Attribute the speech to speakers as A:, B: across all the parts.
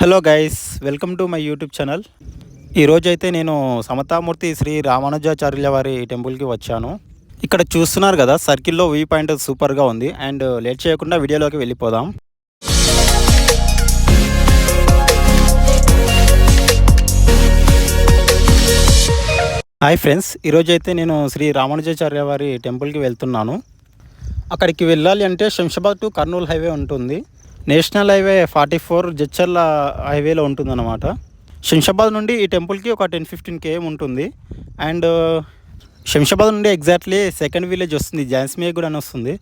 A: Hello guys, welcome to my YouTube channel. ఈరోజైతే నేను సమతామూర్తి శ్రీ రామానుజాచార్యుల వారి టెంపుల్కి వచ్చాను. ఇక్కడ చూస్తున్నారు కదా, సర్కిల్లో వ్యూ పాయింట్ సూపర్గా ఉంది. అండ్ లేట్ చేయకుండా వీడియోలోకి వెళ్ళిపోదాం. హాయ్ ఫ్రెండ్స్, ఈరోజైతే నేను శ్రీ రామానుజాచార్య వారి టెంపుల్కి వెళ్తున్నాను. అక్కడికి వెళ్ళాలి అంటే శంషాబాద్ టు కర్నూలు హైవే ఉంటుంది. నేషనల్ హైవే 44 జడ్చర్ల హైవేలో ఉంటుందన్నమాట. శంషాబాద్ నుండి ఈ టెంపుల్కి ఒక 10-15 km ఉంటుంది. అండ్ శంషాబాద్ నుండి ఎగ్జాక్ట్లీ సెకండ్ విలేజ్ వస్తుంది, జాన్స్మియాగూడ అని వస్తుంది.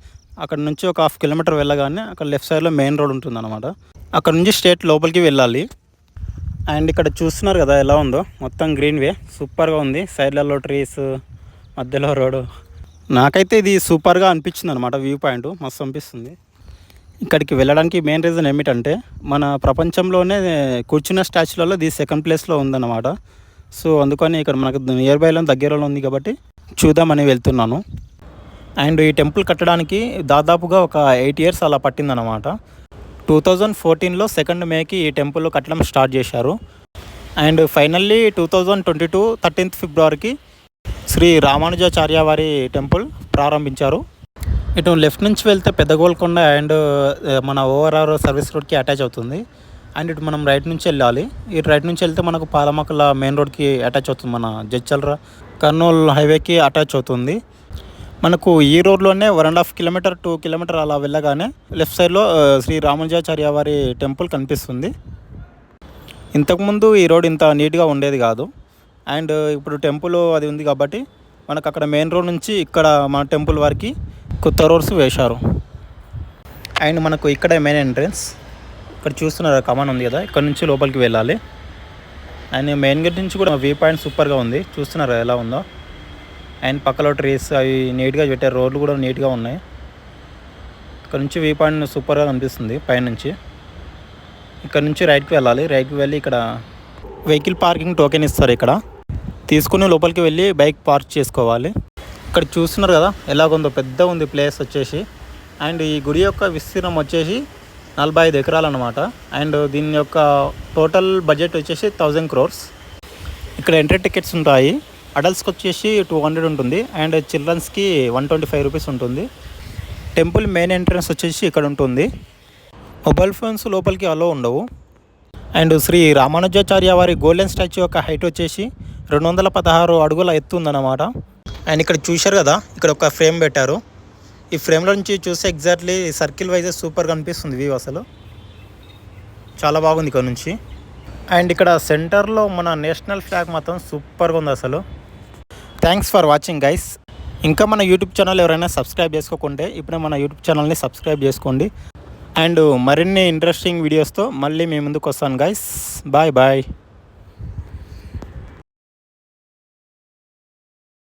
A: అక్కడ నుంచి ఒక 1/2 km వెళ్ళగానే అక్కడ లెఫ్ట్ సైడ్లో మెయిన్ రోడ్ ఉంటుంది అనమాట. అక్కడ నుంచి స్ట్రేట్ లోపలికి వెళ్ళాలి. అండ్ ఇక్కడ చూస్తున్నారు కదా ఎలా ఉందో, మొత్తం గ్రీన్ వే సూపర్గా ఉంది. సైడ్లలో ట్రీస్, మధ్యలో రోడ్డు. నాకైతే ఇది సూపర్గా అనిపించింది అనమాట. వ్యూ పాయింట్ మస్తు అనిపిస్తుంది. ఇక్కడికి వెళ్ళడానికి మెయిన్ రీజన్ ఏమిటంటే, మన ప్రపంచంలోనే కూర్చున్న స్టాచ్యూలలో ఇది సెకండ్ ప్లేస్లో ఉందన్నమాట. సో అందుకని ఇక్కడ మనకు నియర్ బైలో దగ్గరలో ఉంది కాబట్టి చూద్దామని వెళ్తున్నాను. అండ్ ఈ టెంపుల్ కట్టడానికి దాదాపుగా ఒక 8 years అలా పట్టిందనమాట. 2014లో 2 Mayకి ఈ టెంపుల్ కట్టడం స్టార్ట్ చేశారు. అండ్ ఫైనల్లీ 2022 13th Februaryకి శ్రీ రామానుజాచార్య వారి టెంపుల్ ప్రారంభించారు. ఇటు లెఫ్ట్ నుంచి వెళ్తే పెద్ద గోల్కొండ అండ్ మన ఓఆర్ఆర్ సర్వీస్ రోడ్కి అటాచ్ అవుతుంది. అండ్ ఇటు మనం రైట్ నుంచి వెళ్ళాలి. ఇటు రైట్ నుంచి వెళ్తే మనకు పాలమక్కల మెయిన్ రోడ్కి అటాచ్ అవుతుంది. మన జడ్చర్ల కర్నూలు హైవేకి అటాచ్ అవుతుంది. మనకు ఈ రోడ్లోనే 1.5 km 2 km అలా వెళ్ళగానే లెఫ్ట్ సైడ్లో శ్రీ రామానుజాచార్య వారి టెంపుల్ కనిపిస్తుంది. ఇంతకుముందు ఈ రోడ్ ఇంత నీట్గా ఉండేది కాదు. అండ్ ఇప్పుడు టెంపుల్ అది ఉంది కాబట్టి మనకు అక్కడ మెయిన్ రోడ్ నుంచి ఇక్కడ మన టెంపుల్ వరకు కొత్త రోడ్స్ వేశారు. అండ్ మనకు ఇక్కడ మెయిన్ ఎంట్రన్స్. ఇక్కడ చూస్తున్నారు కమాన్ ఉంది కదా, ఇక్కడ నుంచి లోపలికి వెళ్ళాలి. అండ్ మెయిన్ గేట్ నుంచి కూడా వ్యూ పాయింట్ సూపర్గా ఉంది. చూస్తున్నారు ఎలా ఉందో. అండ్ పక్కలో ట్రీస్ అవి నీట్గా పెట్టారు. రోడ్లు కూడా నీట్గా ఉన్నాయి. ఇక్కడ నుంచి వ్యూ పాయింట్ సూపర్గా కనిపిస్తుంది పైనుంచి. ఇక్కడ నుంచి రైట్కి వెళ్ళాలి. రైట్కి వెళ్ళి ఇక్కడ వెహికల్ పార్కింగ్ టోకెన్ ఇస్తారు. ఇక్కడ తీసుకుని లోపలికి వెళ్ళి బైక్ పార్క్ చేసుకోవాలి. ఇక్కడ చూస్తున్నారు కదా ఎలాగుందో, పెద్ద ఉంది ప్లేస్ వచ్చేసి. అండ్ ఈ గుడి యొక్క విస్తీర్ణం వచ్చేసి 45 ఎకరాలు అనమాట. అండ్ దీని యొక్క టోటల్ బడ్జెట్ వచ్చేసి 1000 crores. ఇక్కడ ఎంట్రీ టికెట్స్ ఉంటాయి. అడల్ట్స్కి వచ్చేసి 200 ఉంటుంది. అండ్ చిల్డ్రన్స్కి 125 రూపీస్ ఉంటుంది. టెంపుల్ మెయిన్ ఎంట్రన్స్ వచ్చేసి ఇక్కడ ఉంటుంది. మొబైల్ ఫోన్స్ లోపలికి అలో ఉండవు. అండ్ శ్రీ రామానుజాచార్య వారి గోల్డెన్ స్టాచ్యూ యొక్క హైట్ వచ్చేసి 216 అడుగుల ఎత్తు ఉందన్నమాట. అండ్ ఇక్కడ చూశారు కదా, ఇక్కడ ఒక ఫ్రేమ్ పెట్టారు. ఈ ఫ్రేమ్లో నుంచి చూస్తే ఎగ్జాక్ట్లీ సర్కిల్ వైజ్ సూపర్గా అనిపిస్తుంది వ్యూ. అసలు చాలా బాగుంది ఇక్కడ నుంచి. అండ్ ఇక్కడ సెంటర్లో మన నేషనల్ ఫ్లాగ్ మాత్రం సూపర్గా ఉంది అసలు. Thanks for watching guys. ఇంకా మన యూట్యూబ్ ఛానల్ ఎవరైనా సబ్స్క్రైబ్ చేసుకోకుంటే ఇప్పుడే మన యూట్యూబ్ ఛానల్ని సబ్స్క్రైబ్ చేసుకోండి. అండ్ మరిన్ని ఇంట్రెస్టింగ్ వీడియోస్తో మళ్ళీ మీ ముందుకు వస్తాను గైస్. Bye bye.